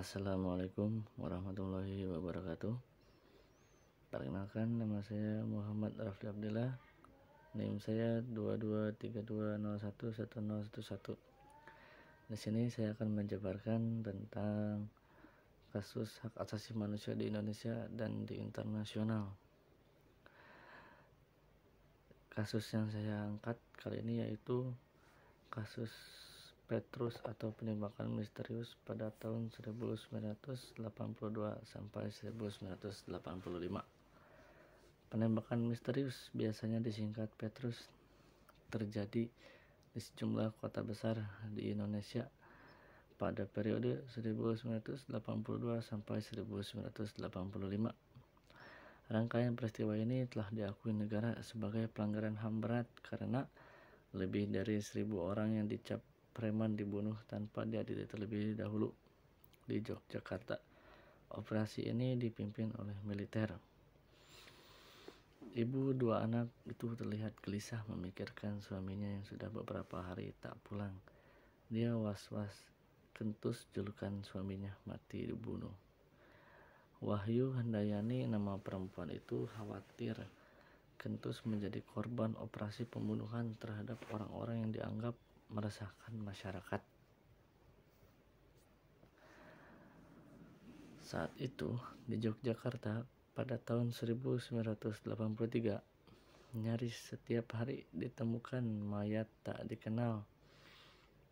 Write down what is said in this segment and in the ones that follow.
Assalamualaikum warahmatullahi wabarakatuh. Perkenalkan, nama saya Muhammad Rafli Abdillah. NIM saya 2232011011. Di sini saya akan menjabarkan tentang kasus hak asasi manusia di Indonesia dan di internasional. Kasus yang saya angkat kali ini yaitu kasus Petrus atau penembakan misterius pada tahun 1982 sampai 1985. Penembakan misterius, biasanya disingkat Petrus, terjadi di sejumlah kota besar di Indonesia pada periode 1982 sampai 1985. Rangkaian peristiwa ini telah diakui negara sebagai pelanggaran HAM berat karena lebih dari 1.000 orang yang dicap preman dibunuh tanpa diadili terlebih dahulu di Yogyakarta. Operasi ini dipimpin oleh militer. Ibu dua anak itu terlihat gelisah memikirkan suaminya yang sudah beberapa hari tak pulang. Dia was-was, Kentus julukan suaminya mati dibunuh. Wahyu Handayani, nama perempuan itu, khawatir Kentus menjadi korban operasi pembunuhan terhadap orang-orang yang dianggap meresahkan masyarakat. Saat itu di Yogyakarta pada tahun 1983, nyaris setiap hari ditemukan mayat tak dikenal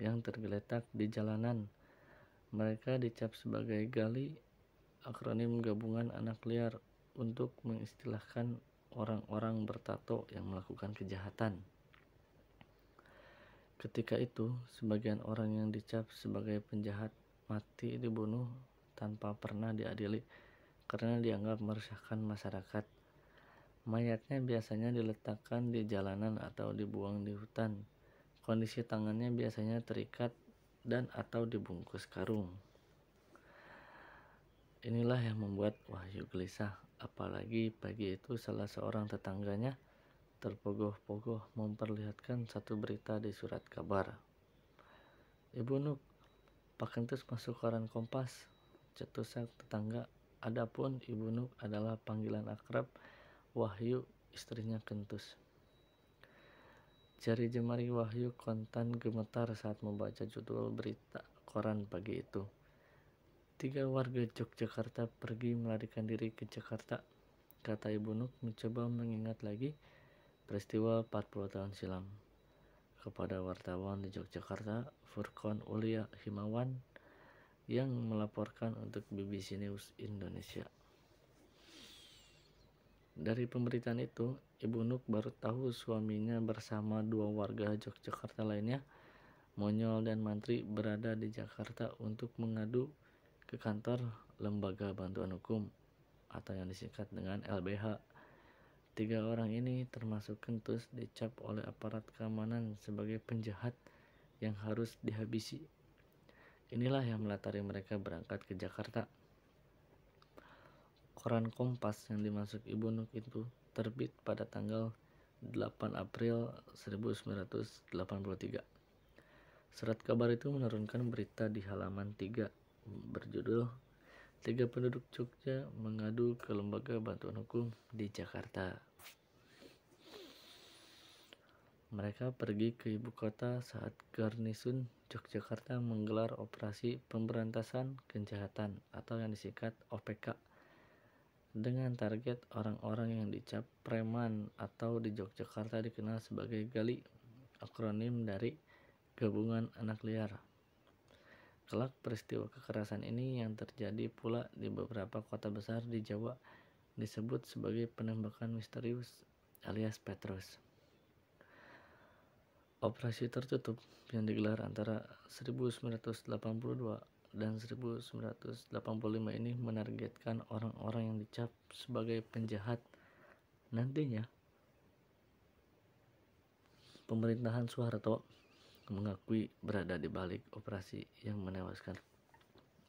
yang tergeletak di jalanan. Mereka dicap sebagai gali, akronim gabungan anak liar untuk mengistilahkan orang-orang bertato yang melakukan kejahatan. Ketika itu, sebagian orang yang dicap sebagai penjahat mati dibunuh tanpa pernah diadili karena dianggap meresahkan masyarakat. Mayatnya biasanya diletakkan di jalanan atau dibuang di hutan. Kondisi tangannya biasanya terikat dan atau dibungkus karung. Inilah yang membuat Wahyu gelisah, apalagi pagi itu salah seorang tetangganya terpogoh-pogoh memperlihatkan satu berita di surat kabar. "Ibu Nuk, Pak Kentus masuk koran Kompas," cetusan tetangga. Adapun Ibu Nuk adalah panggilan akrab Wahyu, istrinya Kentus. Jari jemari Wahyu kontan gemetar saat membaca judul berita koran pagi itu. 3 warga Yogyakarta pergi melarikan diri ke Jakarta, kata Ibu Nuk mencoba mengingat lagi peristiwa 40 tahun silam. Kepada wartawan di Yogyakarta, Furqon Ulia Himawan, yang melaporkan untuk BBC News Indonesia. Dari pemberitaan itu, Ibu Nuk baru tahu suaminya bersama 2 warga Yogyakarta lainnya, Monyol dan Mantri, berada di Jakarta untuk mengadu ke kantor Lembaga Bantuan Hukum atau yang disingkat dengan LBH. 3 orang ini termasuk Kentus dicap oleh aparat keamanan sebagai penjahat yang harus dihabisi. Inilah yang melatari mereka berangkat ke Jakarta. Koran Kompas yang dimaksud Ibu Nuk itu terbit pada tanggal 8 April 1983. Surat kabar itu menurunkan berita di halaman 3 berjudul 3 penduduk Jogja mengadu ke Lembaga Bantuan Hukum di Jakarta. Mereka pergi ke ibu kota saat Garnisun Yogyakarta menggelar operasi pemberantasan kejahatan atau yang disingkat OPK dengan target orang-orang yang dicap preman atau di Yogyakarta dikenal sebagai gali, akronim dari gabungan anak liar. Kelak peristiwa kekerasan ini yang terjadi pula di beberapa kota besar di Jawa disebut sebagai penembakan misterius alias Petrus. Operasi tertutup yang digelar antara 1982 dan 1985 ini menargetkan orang-orang yang dicap sebagai penjahat. Nantinya, pemerintahan Soeharto mengakui berada di balik operasi yang menewaskan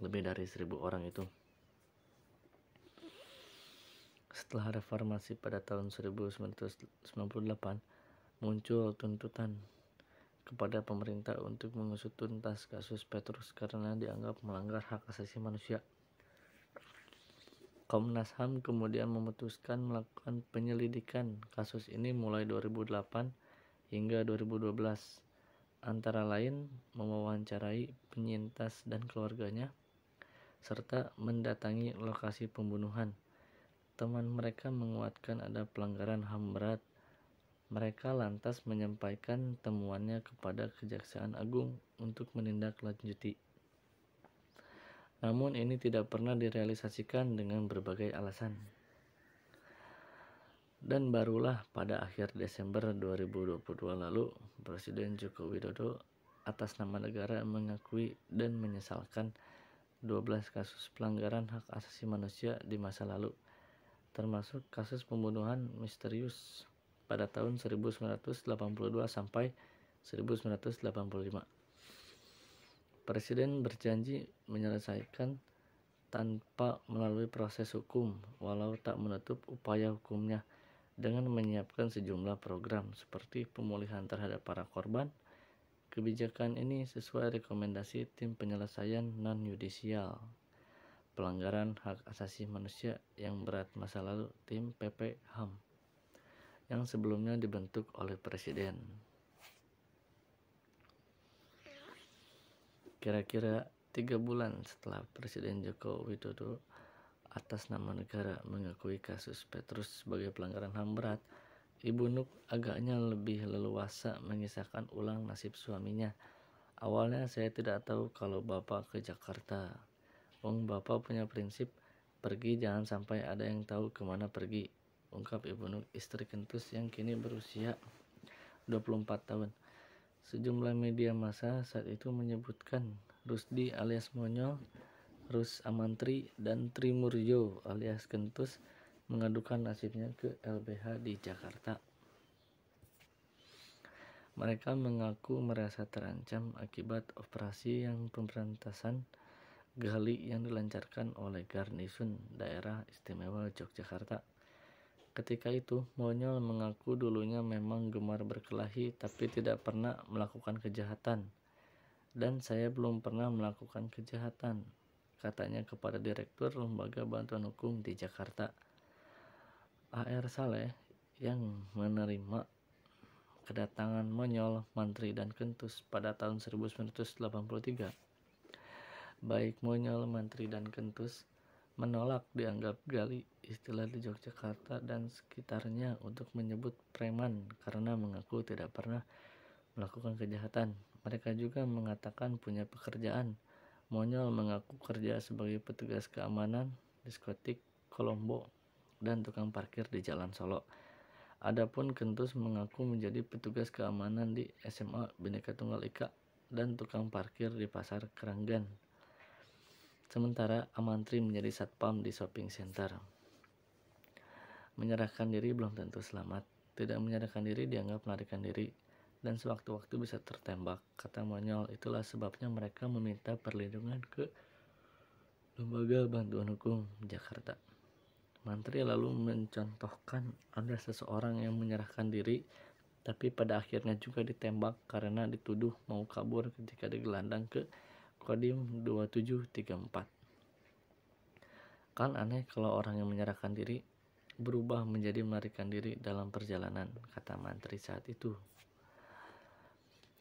lebih dari 1.000 orang itu. Setelah reformasi pada tahun 1998, muncul tuntutan kepada pemerintah untuk mengusut tuntas kasus Petrus karena dianggap melanggar hak asasi manusia. Komnas HAM kemudian memutuskan melakukan penyelidikan kasus ini mulai 2008 hingga 2012, antara lain mewawancarai penyintas dan keluarganya, serta mendatangi lokasi pembunuhan. Teman mereka menguatkan ada pelanggaran HAM berat. Mereka lantas menyampaikan temuannya kepada Kejaksaan Agung untuk menindaklanjuti. Namun ini tidak pernah direalisasikan dengan berbagai alasan. Dan barulah pada akhir Desember 2022 lalu, Presiden Joko Widodo atas nama negara mengakui dan menyesalkan 12 kasus pelanggaran hak asasi manusia di masa lalu, termasuk kasus pembunuhan misterius pada tahun 1982 sampai 1985. Presiden berjanji menyelesaikan tanpa melalui proses hukum, walau tak menutup upaya hukumnya, dengan menyiapkan sejumlah program seperti pemulihan terhadap para korban. Kebijakan ini sesuai rekomendasi tim penyelesaian non-yudisial pelanggaran hak asasi manusia yang berat masa lalu, tim PP HAM, yang sebelumnya dibentuk oleh Presiden. Kira-kira 3 bulan setelah Presiden Joko Widodo atas nama negara mengakui kasus Petrus sebagai pelanggaran HAM berat, Ibu Nuk agaknya lebih leluasa mengisahkan ulang nasib suaminya. Awalnya saya tidak tahu kalau Bapak ke Jakarta. Bapak punya prinsip, pergi jangan sampai ada yang tahu kemana pergi, ungkap Ibu Nuk, istri Kentus yang kini berusia 24 tahun. Sejumlah media massa saat itu menyebutkan Rusdi alias Monyol, Rus Amantri, dan Trimurjo alias Kentus mengadukan nasibnya ke LBH di Jakarta. Mereka mengaku merasa terancam akibat operasi yang pemberantasan gali yang dilancarkan oleh Garnisun Daerah Istimewa Yogyakarta. Ketika itu, Monyol mengaku dulunya memang gemar berkelahi tapi tidak pernah melakukan kejahatan. Dan saya belum pernah melakukan kejahatan, katanya kepada Direktur Lembaga Bantuan Hukum di Jakarta, A.R. Saleh, yang menerima kedatangan Monyol, Mantri, dan Kentus pada tahun 1983. Baik Monyol, Mantri, dan Kentus menolak dianggap gali istilah di Yogyakarta dan sekitarnya untuk menyebut preman karena mengaku tidak pernah melakukan kejahatan. Mereka juga mengatakan punya pekerjaan. Monyol mengaku kerja sebagai petugas keamanan diskotik Kolombo dan tukang parkir di Jalan Solo. Adapun Kentus mengaku menjadi petugas keamanan di SMA Bhinneka Tunggal Ika dan tukang parkir di Pasar Keranggan. Sementara Amantri menjadi satpam di shopping center. Menyerahkan diri belum tentu selamat. Tidak menyerahkan diri dianggap melarikan diri dan sewaktu-waktu bisa tertembak, kata Monyol. Itulah sebabnya mereka meminta perlindungan ke Lembaga Bantuan Hukum Jakarta. Mantri lalu mencontohkan ada seseorang yang menyerahkan diri tapi pada akhirnya juga ditembak karena dituduh mau kabur ketika digelandang ke Kodim 2734. Kan aneh kalau orang yang menyerahkan diri berubah menjadi melarikan diri dalam perjalanan, kata Mantri saat itu.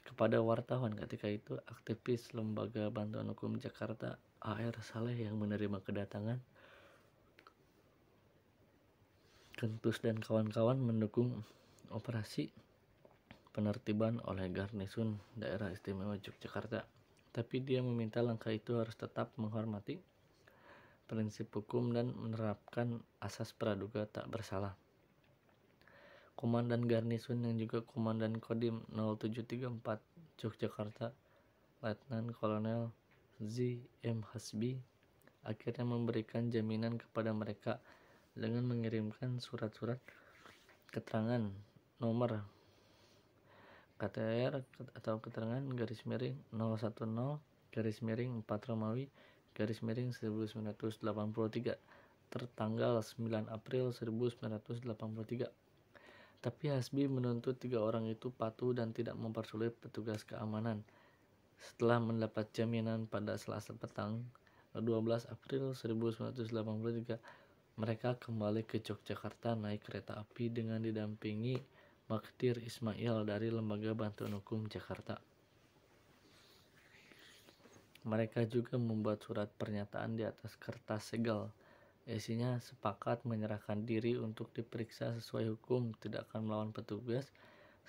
Kepada wartawan ketika itu, aktivis Lembaga Bantuan Hukum Jakarta A.R. Saleh yang menerima kedatangan Kentus dan kawan-kawan mendukung operasi penertiban oleh Garnisun Daerah Istimewa Yogyakarta. Tapi dia meminta langkah itu harus tetap menghormati prinsip hukum dan menerapkan asas praduga tak bersalah. Komandan Garnisun yang juga Komandan Kodim 0734 Yogyakarta, Letnan Kolonel Z. M. Hasbi, akhirnya memberikan jaminan kepada mereka dengan mengirimkan surat-surat keterangan nomor KTR atau keterangan garis miring 010 garis miring 4 Romawi garis miring 1983 tertanggal 9 April 1983 Tapi Hasbi menuntut 3 orang itu patuh dan tidak mempersulit petugas keamanan. Setelah mendapat jaminan pada Selasa petang, 12 April 1983, mereka kembali ke Yogyakarta naik kereta api dengan didampingi Magdir Ismail dari Lembaga Bantuan Hukum Jakarta. Mereka juga membuat surat pernyataan di atas kertas segel. Isinya sepakat menyerahkan diri untuk diperiksa sesuai hukum, tidak akan melawan petugas,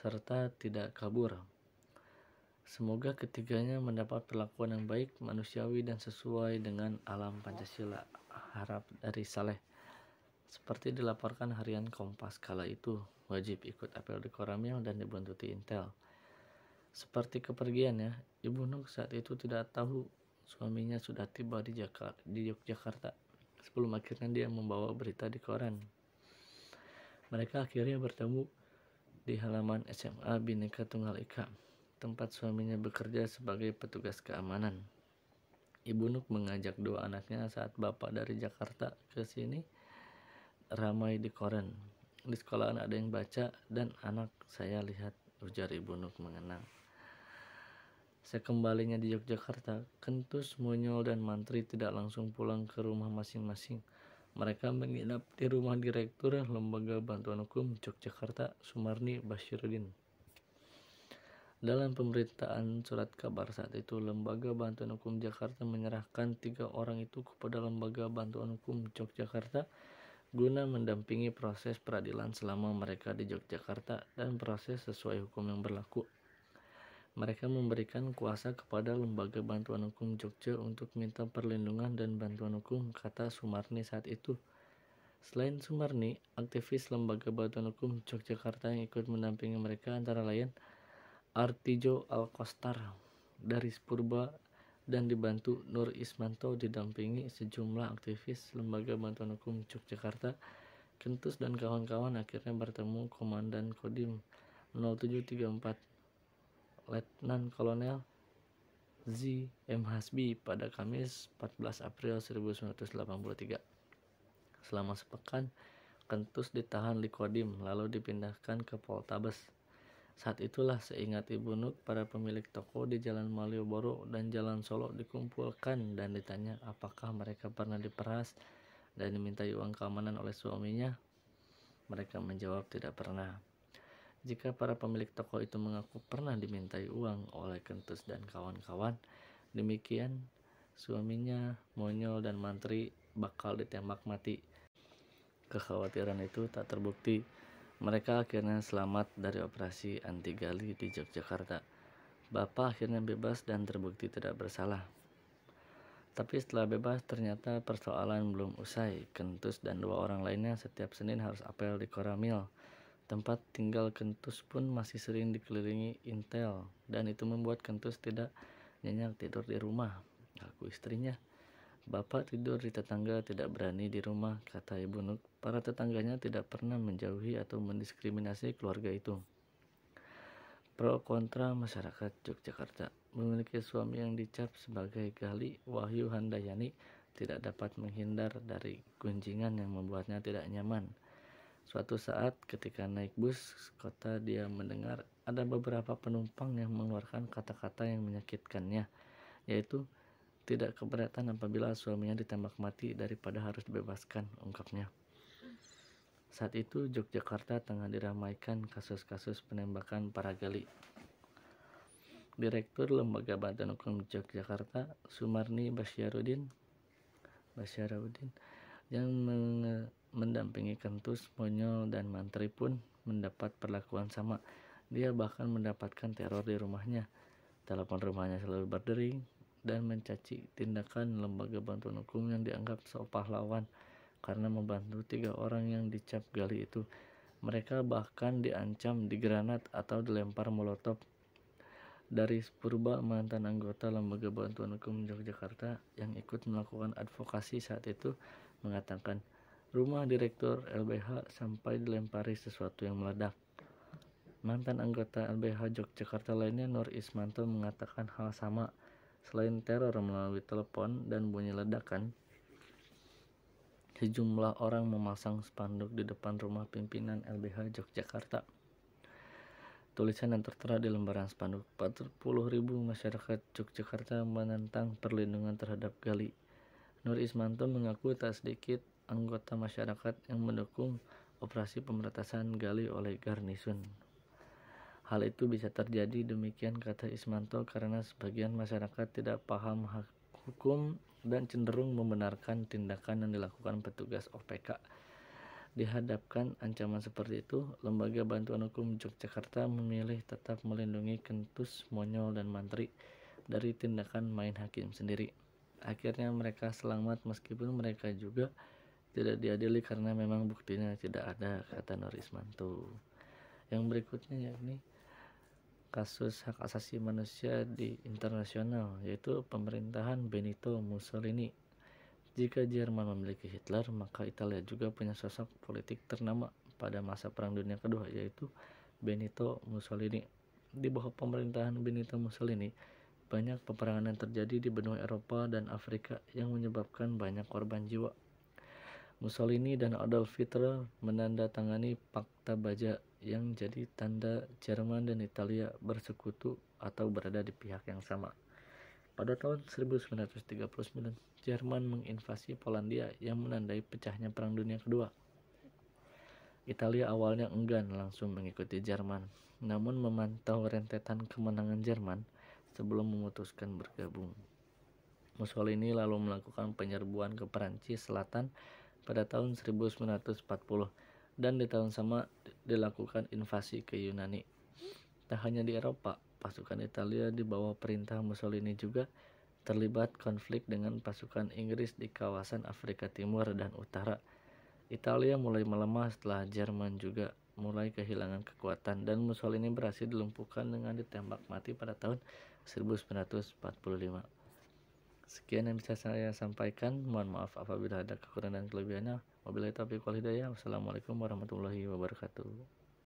serta tidak kabur. Semoga ketiganya mendapat perlakuan yang baik, manusiawi, dan sesuai dengan alam Pancasila. Harap dari Saleh. Seperti dilaporkan harian Kompas kala itu, wajib ikut apel di Koramil dan dibuntuti Intel. Seperti kepergiannya, Ibu Nuk saat itu tidak tahu suaminya sudah tiba di Yogyakarta sebelum akhirnya dia membawa berita di koran. Mereka akhirnya bertemu di halaman SMA Bhinneka Tunggal Ika, tempat suaminya bekerja sebagai petugas keamanan. Ibu Nuk mengajak 2 anaknya saat bapak dari Jakarta ke sini. Ramai di koran. Di sekolahan ada yang baca dan anak saya lihat, ujar Ibu Nuk mengenang. Sekembalinya di Yogyakarta, Kentus, Monyol, dan Mantri tidak langsung pulang ke rumah masing-masing. Mereka menginap di rumah Direktur Lembaga Bantuan Hukum Yogyakarta, Sumarni Basyirudin. Dalam pemberitaan surat kabar saat itu, Lembaga Bantuan Hukum Jakarta menyerahkan 3 orang itu kepada Lembaga Bantuan Hukum Yogyakarta guna mendampingi proses peradilan selama mereka di Yogyakarta dan proses sesuai hukum yang berlaku. Mereka memberikan kuasa kepada Lembaga Bantuan Hukum Jogja untuk minta perlindungan dan bantuan hukum, kata Sumarni saat itu. Selain Sumarni, aktivis Lembaga Bantuan Hukum Yogyakarta yang ikut mendampingi mereka antara lain Artijo Alkostar dari Purba dan dibantu Nur Ismanto, didampingi sejumlah aktivis Lembaga Bantuan Hukum Yogyakarta. Kentus dan kawan-kawan akhirnya bertemu Komandan Kodim 0734 Letnan Kolonel Z. M. Hasbi pada Kamis 14 April 1983. Selama sepekan, Kentus ditahan di Kodim lalu dipindahkan ke Poltabes. Saat itulah seingat Ibu Nuk, para pemilik toko di Jalan Malioboro dan Jalan Solo dikumpulkan dan ditanya apakah mereka pernah diperas dan dimintai uang keamanan oleh suaminya. Mereka menjawab tidak pernah. Jika para pemilik toko itu mengaku pernah dimintai uang oleh Kentus dan kawan-kawan, demikian suaminya, Monyol, dan Mantri bakal ditembak mati. Kekhawatiran itu tak terbukti. Mereka akhirnya selamat dari operasi anti gali di Yogyakarta. Bapak akhirnya bebas dan terbukti tidak bersalah. Tapi setelah bebas ternyata persoalan belum usai. Kentus dan 2 orang lainnya setiap Senin harus apel di Koramil. Tempat tinggal Kentus pun masih sering dikelilingi Intel, dan itu membuat Kentus tidak nyenyak tidur di rumah. Aku istrinya, bapak tidur di tetangga, tidak berani di rumah, kata Ibu Nuk. Para tetangganya tidak pernah menjauhi atau mendiskriminasi keluarga itu. Pro kontra masyarakat Yogyakarta. Memiliki suami yang dicap sebagai gali, Wahyu Handayani tidak dapat menghindar dari gunjingan yang membuatnya tidak nyaman. Suatu saat ketika naik bus kota, dia mendengar ada beberapa penumpang yang mengeluarkan kata-kata yang menyakitkannya, yaitu tidak keberatan apabila suaminya ditembak mati daripada harus dibebaskan, ungkapnya. Saat itu Yogyakarta tengah diramaikan kasus-kasus penembakan para gali. Direktur Lembaga Bantuan Hukum Yogyakarta, Sumarni Basyirudin yang mendampingi Kentus, Monyol, dan Mantri pun mendapat perlakuan sama. Dia bahkan mendapatkan teror di rumahnya. Telepon rumahnya selalu berdering dan mencaci tindakan Lembaga Bantuan Hukum yang dianggap pahlawan karena membantu 3 orang yang dicap gali itu. Mereka bahkan diancam digranat atau dilempar molotov. Dari Purba, mantan anggota Lembaga Bantuan Hukum Yogyakarta yang ikut melakukan advokasi saat itu, mengatakan rumah Direktur LBH sampai dilempari sesuatu yang meledak. Mantan anggota LBH Yogyakarta lainnya, Nur Ismanto, mengatakan hal sama. Selain teror melalui telepon dan bunyi ledakan, Sejumlah orang memasang spanduk di depan rumah pimpinan LBH Yogyakarta. Tulisan yang tertera di lembaran spanduk, 40.000 masyarakat Yogyakarta menentang perlindungan terhadap Gali. Nur Ismanto mengaku tak sedikit anggota masyarakat yang mendukung operasi pemberantasan Gali oleh Garnisun. Hal itu bisa terjadi, demikian kata Ismanto, karena sebagian masyarakat tidak paham hak hukum dan cenderung membenarkan tindakan yang dilakukan petugas OPK. Dihadapkan ancaman seperti itu, Lembaga Bantuan Hukum Yogyakarta memilih tetap melindungi Kentus, Monyol, dan Mantri dari tindakan main hakim sendiri. Akhirnya mereka selamat meskipun mereka juga tidak diadili karena memang buktinya tidak ada, kata Nur Ismanto. Yang berikutnya yakni kasus hak asasi manusia di internasional, yaitu pemerintahan Benito Mussolini. Jika Jerman memiliki Hitler, maka Italia juga punya sosok politik ternama pada masa Perang Dunia Kedua, yaitu Benito Mussolini. Di bawah pemerintahan Benito Mussolini, banyak peperangan yang terjadi di benua Eropa dan Afrika yang menyebabkan banyak korban jiwa. Mussolini dan Adolf Hitler menandatangani Fakta Baja yang jadi tanda Jerman dan Italia bersekutu atau berada di pihak yang sama. Pada tahun 1939, Jerman menginvasi Polandia yang menandai pecahnya Perang Dunia Kedua. Italia awalnya enggan langsung mengikuti Jerman, namun memantau rentetan kemenangan Jerman sebelum memutuskan bergabung. Mussolini lalu melakukan penyerbuan ke Perancis Selatan pada tahun 1940 dan di tahun sama dilakukan invasi ke Yunani. Tak hanya di Eropa, pasukan Italia di bawah perintah Mussolini juga terlibat konflik dengan pasukan Inggris di kawasan Afrika Timur dan Utara. Italia mulai melemah setelah Jerman juga mulai kehilangan kekuatan dan Mussolini berhasil dilumpuhkan dengan ditembak mati pada tahun 1945. Sekian yang bisa saya sampaikan. Mohon maaf apabila ada kekurangan dan kelebihannya. Wabillahi taufiq wal hidayah. Wassalamualaikum warahmatullahi wabarakatuh.